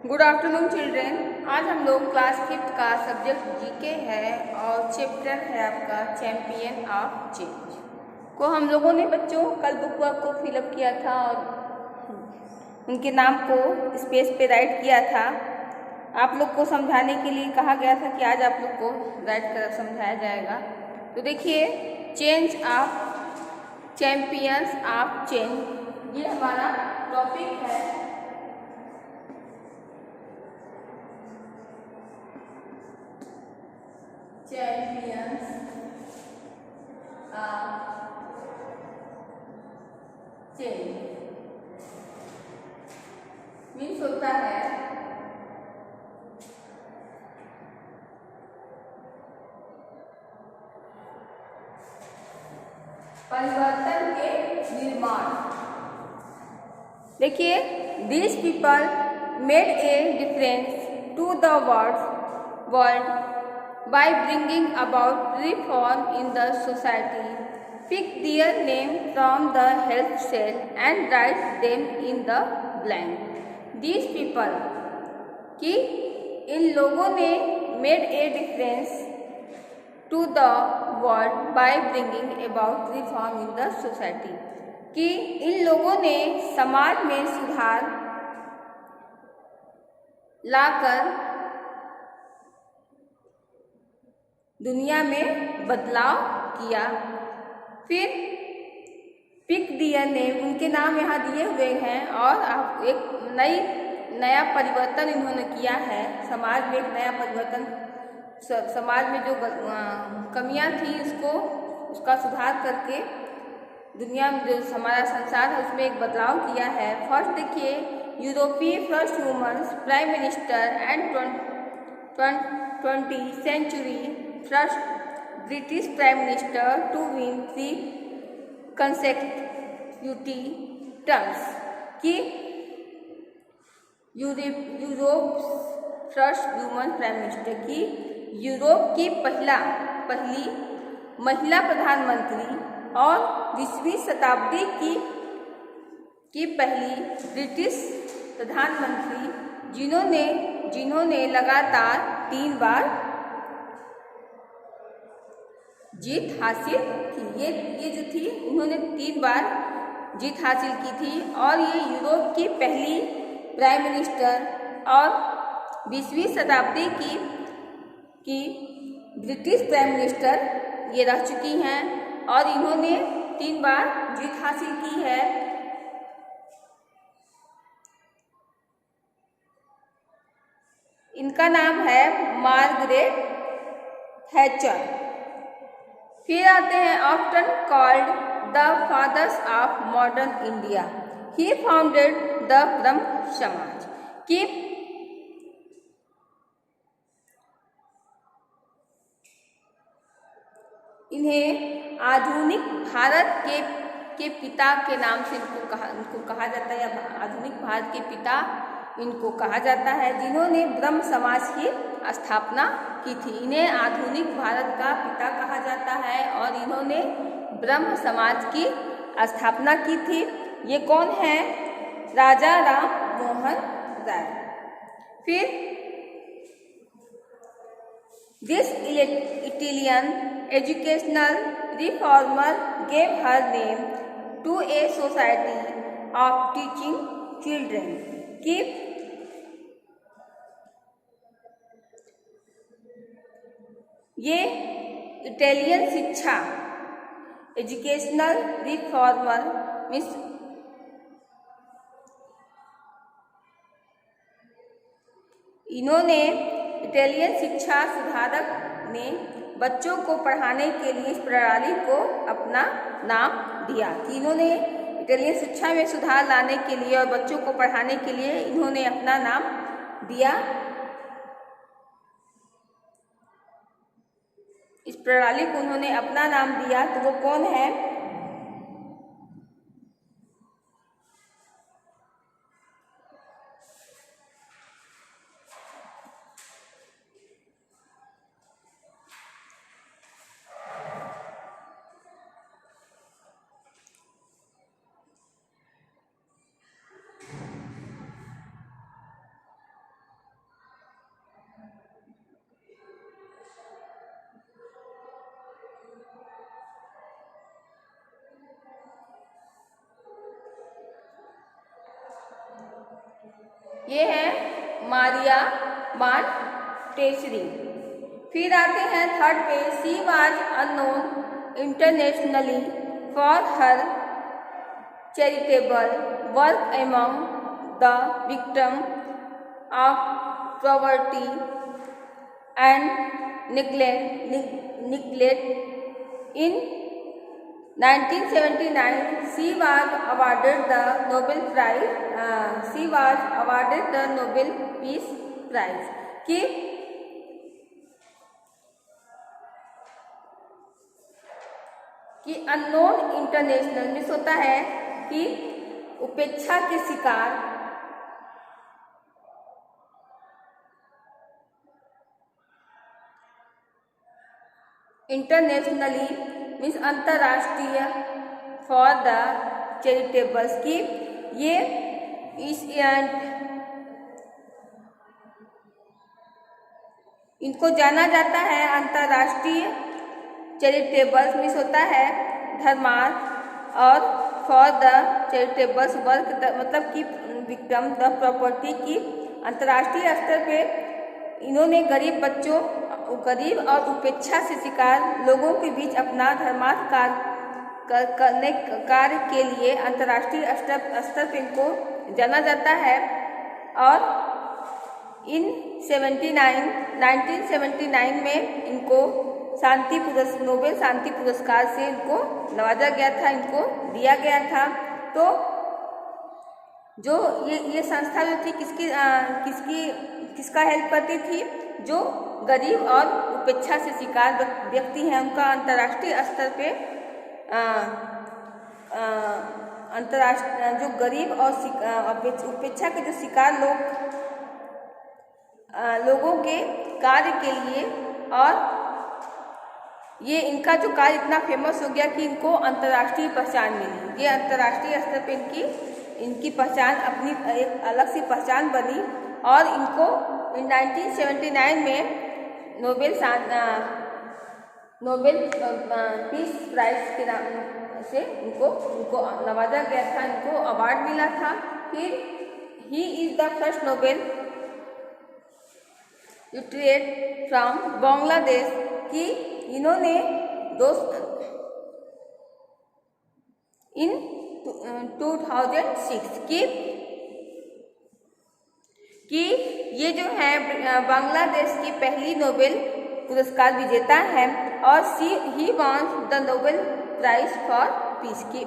Good afternoon children. आज हम लोग क्लास 5th का सब्जेक्ट जीके है और चैप्टर है आपका चैंपियन ऑफ चेंज को हम लोगों ने बच्चों कल बुक वर्क को फिलअप किया था और उनके नाम को स्पेस पे राइट किया था। आप लोग को समझाने के लिए कहा गया था कि आज आप लोग को राइट कर समझाया जाएगा। तो देखिए, change of champions of change ये हमारा टॉपिक है। चैंपियंस ऑफ चेंज मीन्स होता है परिवर्तन के निर्माण। देखिए, these people made a difference to the world by bringing about reform in the society, pick their name from the help cell and write them in the blank. These people कि इन लोगों ने made a difference to the world by bringing about reform in the society कि इन लोगों ने समाज में सुधार लाकर दुनिया में बदलाव किया। फिर पिक दियर नेम, उनके नाम यहाँ दिए हुए हैं और आप एक नया परिवर्तन इन्होंने किया है। समाज में एक नया परिवर्तन, समाज में जो कमियां थी उसका सुधार करके दुनिया में जो हमारा संसार है उसमें एक बदलाव किया है। फर्स्ट देखिए, यूरोपीय first women's prime minister and 20th century first British Prime Minister to win 3 consecutive terms कि Europe first women prime minister की यूरोप की पहली महिला प्रधानमंत्री और 20वीं शताब्दी की पहली ब्रिटिश प्रधानमंत्री जिन्होंने लगातार 3 बार जीत हासिल की। ये जो थी, उन्होंने 3 बार जीत हासिल की थी और ये यूरोप की पहली प्राइम मिनिस्टर और 20वीं शताब्दी की ब्रिटिश प्राइम मिनिस्टर ये रह चुकी हैं और इन्होंने 3 बार जीत हासिल की है। इनका नाम है मार्गरेट थैचर। फिर आते हैं often called the fathers of modern India, he founded the Brahmo Samaj कि इन्हें आधुनिक भारत के पिता के नाम से इनको कहा जाता है, या आधुनिक भारत के पिता इनको कहा जाता है, जिन्होंने ब्रह्म समाज की स्थापना की थी। इन्हें आधुनिक भारत का पिता कहा जाता है और इन्होंने ब्रह्म समाज की स्थापना की थी। ये कौन है? राजा राम मोहन राय। फिर this Italian educational reformer gave her name to a society of teaching children कि ये इटालियन शिक्षा एजुकेशनल रिफॉर्मर मीन्स इन्होंने इटालियन शिक्षा सुधारक ने बच्चों को पढ़ाने के लिए इस प्रणाली को अपना नाम दिया कि इन्होंने इटालियन शिक्षा में सुधार लाने के लिए और बच्चों को पढ़ाने के लिए इन्होंने अपना नाम दिया। इस प्रणाली को उन्होंने अपना नाम दिया, तो वो कौन है? ये है मारिया मॉन्टेसरी। फिर आते हैं थर्ड पे, she was unknown internationally for her charitable work among the victim of poverty and neglect. In 1979, she was awarded the Nobel Prize. She was awarded the Nobel Peace Prize. कि unknown international means होता है कि उपेक्षा के शिकार, internationally means अंतर्राष्ट्रीय, for the चैरिटेबल्स की ये इनको जाना जाता है अंतर्राष्ट्रीय चैरिटेबल्स मीन्स होता है धर्मार्थ, और फॉर द चैरिटेबल्स वर्क मतलब कि विक्टिम द प्रॉपर्टी की अंतर्राष्ट्रीय स्तर पे इन्होंने गरीब बच्चों, गरीब और उपेक्षा से शिकार लोगों के बीच अपना धर्मार्थ करने कार्य के लिए अंतर्राष्ट्रीय स्तर पर इनको जाना जाता है। और इन 1979 में इनको नोबेल शांति पुरस्कार से इनको नवाजा गया था, इनको दिया गया था। तो जो ये संस्था जो थी किसका हेल्प करती थी? जो गरीब और उपेक्षा से शिकार व्यक्ति हैं उनका अंतर्राष्ट्रीय स्तर पे अंतर्राष्ट्रीय जो गरीब और उपेक्षा के जो शिकार लोगों के कार्य के लिए, और ये इनका जो कार्य इतना फेमस हो गया कि इनको अंतर्राष्ट्रीय पहचान मिली। ये अंतर्राष्ट्रीय स्तर पे इनकी पहचान, अपनी एक अलग सी पहचान बनी, और इनको 1979 में नोबेल पीस प्राइज के नाम से इनको नवाजा गया था, इनको अवार्ड मिला था। फिर ही is the first Nobel literate from Bangladesh कि इन्होंने इन 2006 कि ये जो है बांग्लादेश की पहली नोबेल पुरस्कार विजेता है, और he wons the Nobel prize for peace की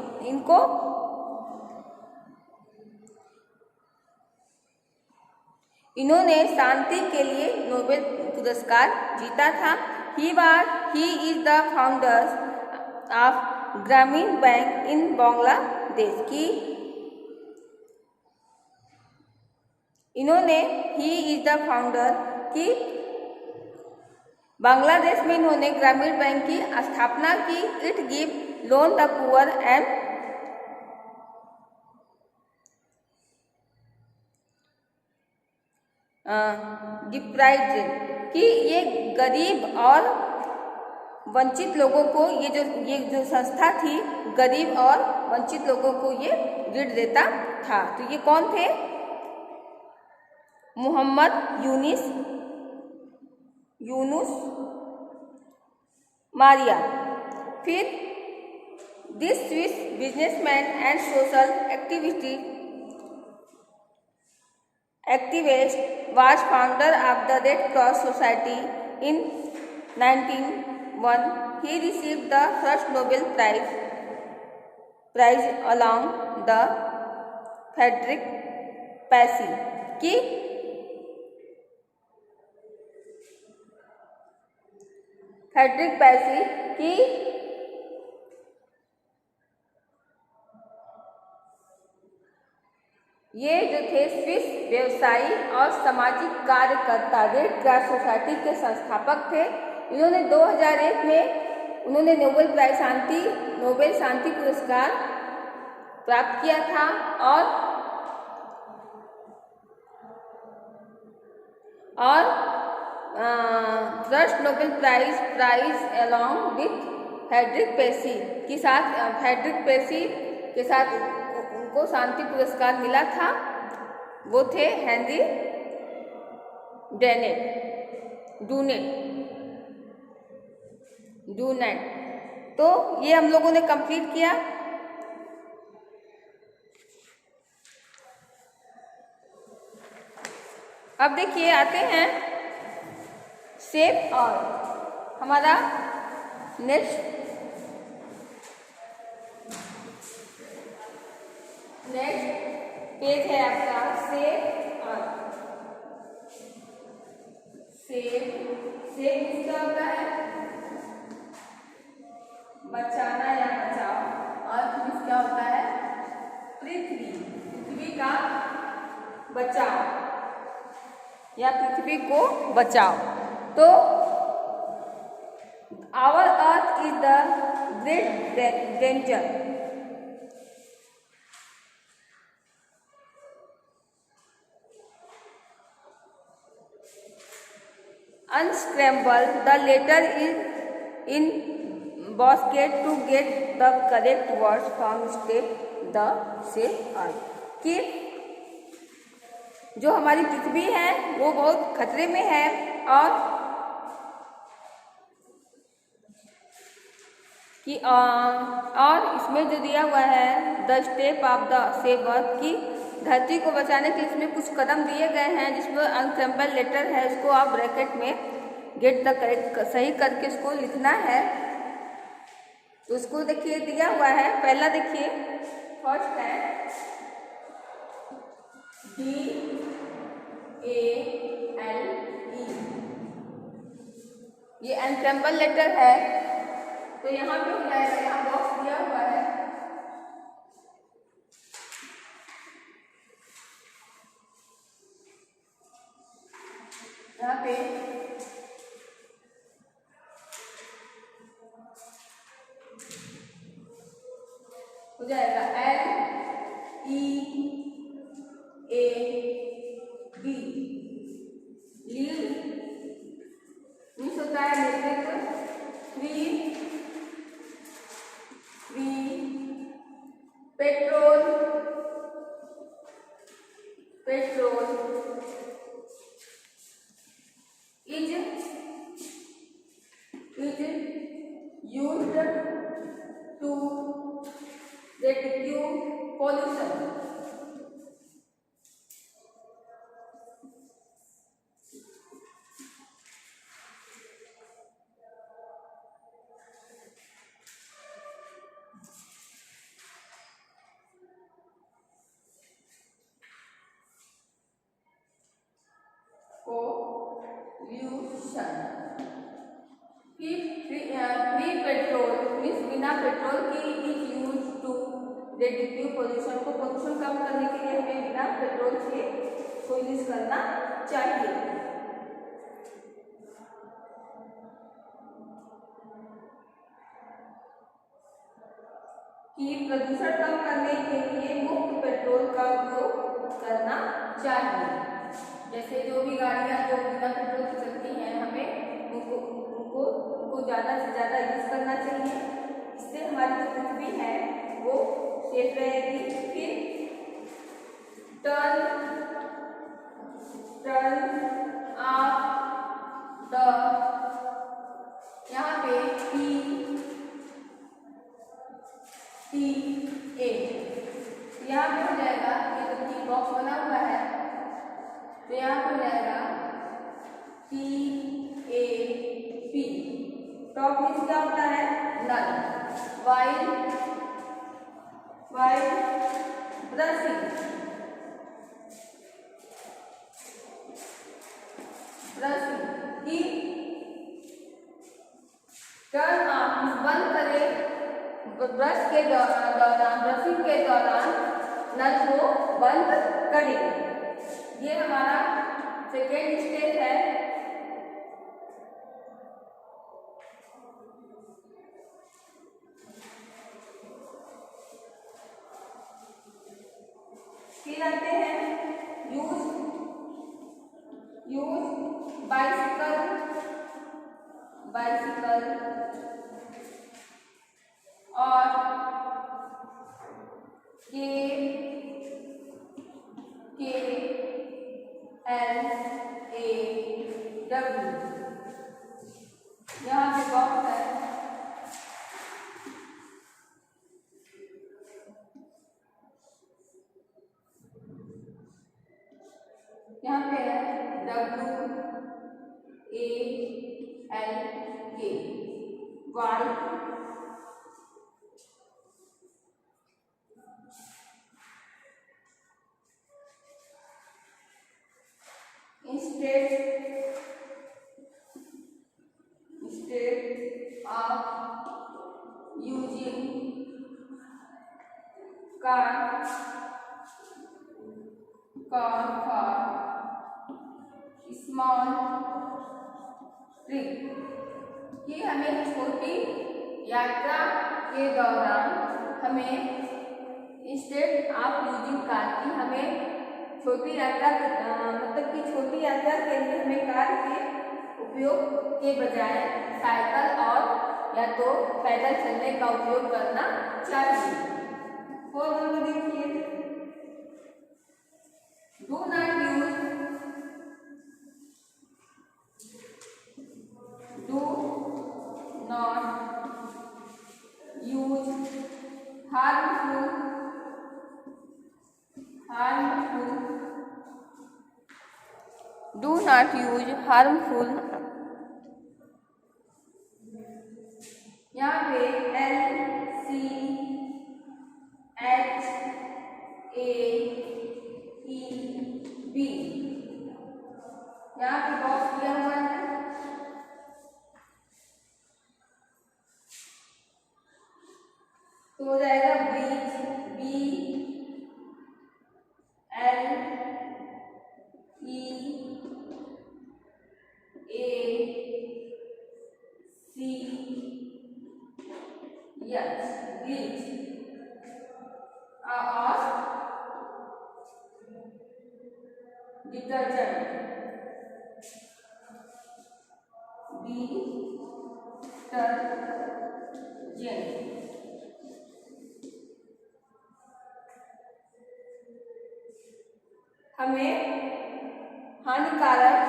इन्होंने शांति के लिए नोबेल पुरस्कार जीता था। He is the founders of Grameen Bank in Bangladesh की ही इज द फाउंडर की बांग्लादेश में इन्होंने ग्रामीण बैंक की स्थापना की। It give loan the poor and deprived कि ये गरीब और वंचित लोगों को ये जो संस्था थी गरीब और वंचित लोगों को ये ऋण देता था। तो ये कौन थे? मोहम्मद यूनुस मारिया। फिर this Swiss businessman and social activist was founder of the Red Cross Society in 1901. He received the first Nobel Prize along the Frederick Passy की ये जो थे स्विस व्यवसायी और सामाजिक कार्यकर्ता, रेड क्रॉस सोसाइटी के संस्थापक थे। इन्होंने 2001 में उन्होंने नोबेल शांति पुरस्कार प्राप्त किया था, और first Nobel prize along with Frederic Passy के साथ उनको शांति पुरस्कार मिला था वो थे हेनरी डूनेट। तो ये हम लोगों ने कंप्लीट किया। अब देखिए आते हैं शेप और हमारा नेक्स्ट पेज है आपका शेप किसका होता है? बचाना या बचाओ। अर्थ किसका होता है? पृथ्वी का बचाओ या पृथ्वी को बचाओ। तो our earth is the great danger. Unscramble the letter in basket to get the correct words from step the shape earth। कि जो हमारी पृथ्वी है वो बहुत खतरे में है और इसमें जो दिया हुआ है the step of the shape earth की धरती को बचाने के लिए इसमें कुछ कदम दिए गए हैं जिसमें अनक्रैम्बल लेटर है, उसको आप ब्रैकेट में गेट द करेक्ट सही करके उसको लिखना है। तो उसको देखिए दिया हुआ है। पहला देखिए फर्स्ट है DALE, ये अनक्रैम्बल लेटर है। तो यहाँ पे हो जाएगा, यहाँ बॉक्स दिया हुआ है। यहाँ पे हो जाएगा LEAB, लीड मीन्स होता है नेतृत्व। Petrol is used to reduce pollution। Free petrol means बिना पेट्रोल की is use to reduce pollution, को पोल्यूशन कम करने के लिए हमें बिना पेट्रोल से को यूज करना चाहिए। कि प्रदूषण कम करने के लिए मुक्त पेट्रोल का उपयोग करना चाहिए। जैसे जो भी गाड़ियां जो बिना पेट्रोल की चलती हैं हमें उनको ज़्यादा से ज़्यादा यूज करना चाहिए। इससे हमारी जो पृथ्वी है वो सेफ रहेगी। फिर टर्न ऑफ द, यहाँ पे TA, यहाँ पे हो जाएगा, ये तो टी बॉक्स बना हुआ है तो यहाँ पे हो जाएगा TAP। टॉप मीन्स क्या होता है? नल। वाइल ब्रशिंग की टर्न ऑफ बंद करें, ब्रशिंग के दौरान नल को बंद करें। ये हमारा सेकेंड स्टेप है। फिर आते हैं यूज बाइसिकल और के डब्ल्यू। यहाँ पे बॉक्स है, यहाँ पे है WALK, Y. Instead of using car for small trip, कि हमें छोटी यात्रा के दौरान हमें इंस्टेड ऑफ यूजिंग कार की, हमें छोटी यात्रा मतलब कि छोटी यात्रा के लिए हमें कार के उपयोग के बजाय साइकिल और या तो पैदल चलने का उपयोग करना चाहिए। 4 नंबर देखिए, do not use harmful do not use harmful, यहाँ पे LCHAEB, यहाँ पे बॉक्स दिया हुआ है, तो हो जाएगा ब्रीच, BLEACH, ब्लीच। और डिटर्जेंट, डिटर्जेंट। हमें हानिकारक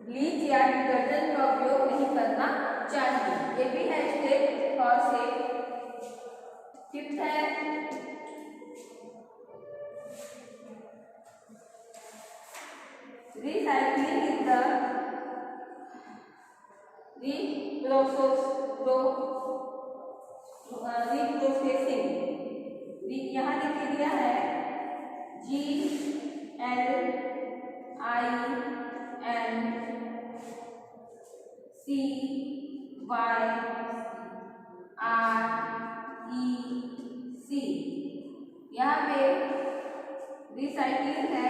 ब्लीच या डिटर्जेंट का उपयोग नहीं करना चाहिए। ये भी है स्टेप और से। फिफ्थ है रिसाइक्लिंग इज द रिप्रोसेसिंग, यहाँ लिख दिया है GLINCYREC, यहाँ पे रिसाइक्लिंग है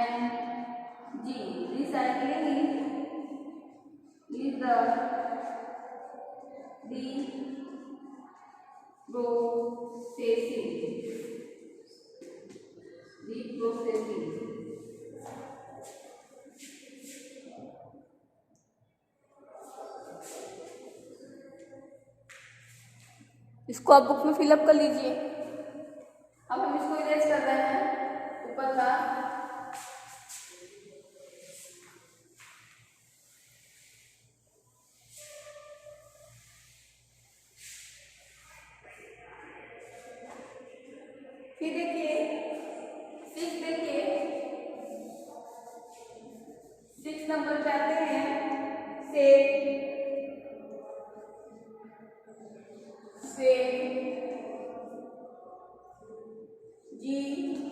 RECYLING, recycling is the reprocessing। इसको आप बुक में फिलअप कर लीजिए। अब हम इसको इरेज कर रहे हैं, ऊपर का फिर देखिए 6 नंबर पे आते हैं सेव GNYERE,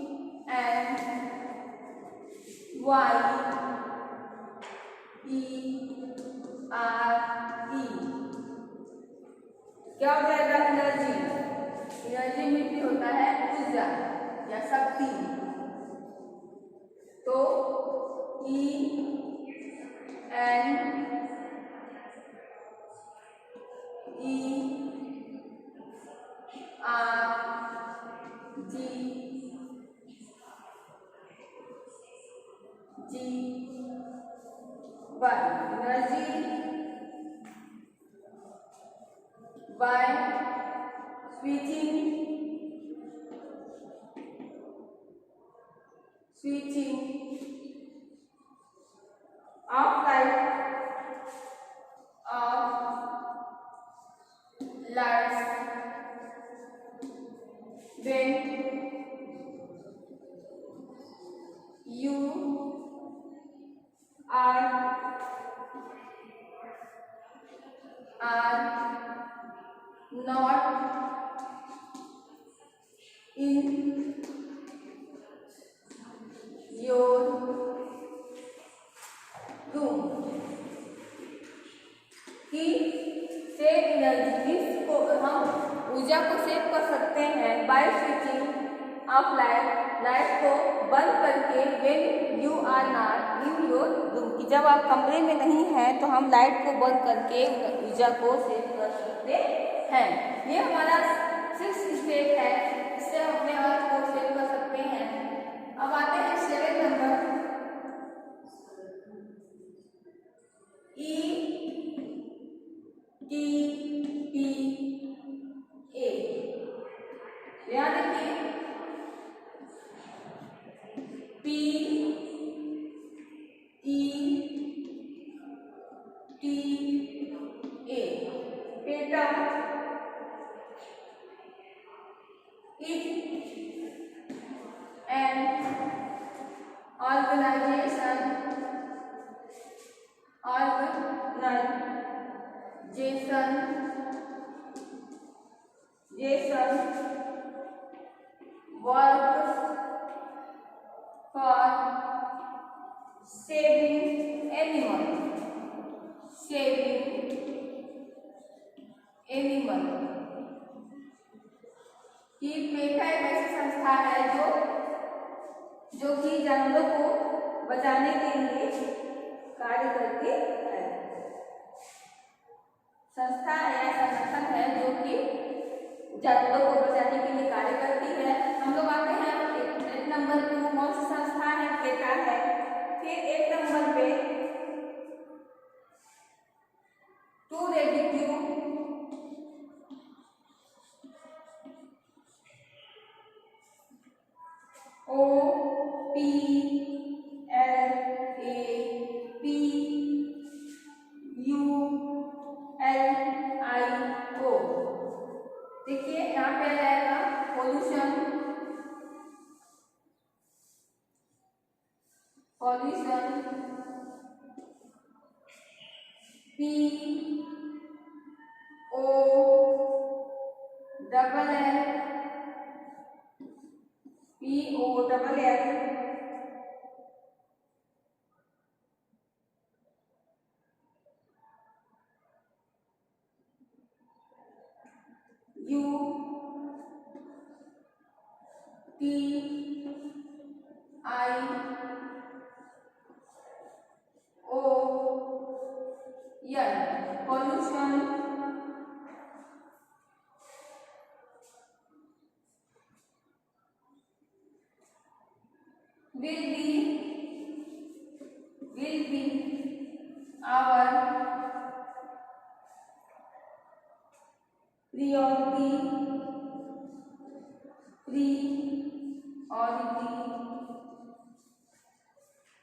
क्या हो जाएगा? एनर्जी। एनर्जी मीन्स होता है ऊर्जा या शक्ति, तो by switching off lights when you are not in your room की सेव एनर्जी को हम ऊर्जा को सेव कर सकते हैं बाय स्विचिंग ऑफ लाइट को बंद करके when you are not in your room की जब आप कमरे में नहीं हैं तो हम लाइट को बंद करके ऊर्जा को सेव कर सकते हैं। ये हमारा 6th स्टेप है, इससे हम अपने अर्थ को सेव कर सकते हैं। अब आते हैं 7 नंबर ETPA। यहाँ देखिए PETA PETA is an organization works for saving animals कि पेटा एक ऐसी संस्था है जो कि जानवरों को बचाने के लिए कार्य करती है। संस्था या संगठन है जो कि जानवरों को बचाने के लिए कार्य करती है। हम लोग आते हैं 1 नंबर पे, वो कौन सी संस्था है? पेटा है। फिर 1 नंबर पे टू रेस्क्यू OPLAPULIO। देखिए यहाँ पे आ जाएगा pollution POLL UTION pollution will be our priority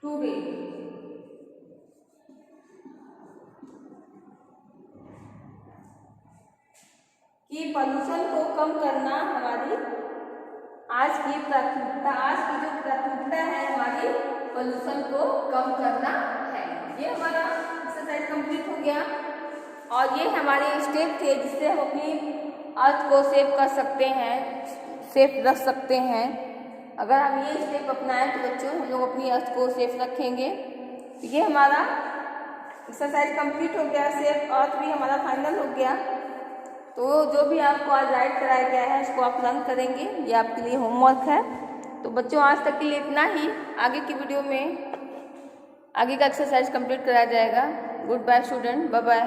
today। कि पॉल्यूशन को कम करना हमारी आज की जो प्राथमिकता है हमारी पॉल्यूशन को कम करना है। ये हमारा एक्सरसाइज कंप्लीट हो गया और ये हमारे स्टेप थे जिससे हम अपनी अर्थ को सेव कर सकते हैं, सेफ रख सकते हैं। अगर हम ये स्टेप अपनाएं तो बच्चों हम लोग अपनी अर्थ को सेफ रखेंगे। तो ये हमारा एक्सरसाइज कंप्लीट हो गया, सेफ अर्थ भी हमारा फाइनल हो गया। तो जो भी आपको आज राइट कराया गया है इसको आप लर्न करेंगे, ये आपके लिए होमवर्क है। तो बच्चों आज तक के लिए इतना ही, आगे की वीडियो में आगे का एक्सरसाइज कंप्लीट कराया जाएगा। Goodbye student, bye bye.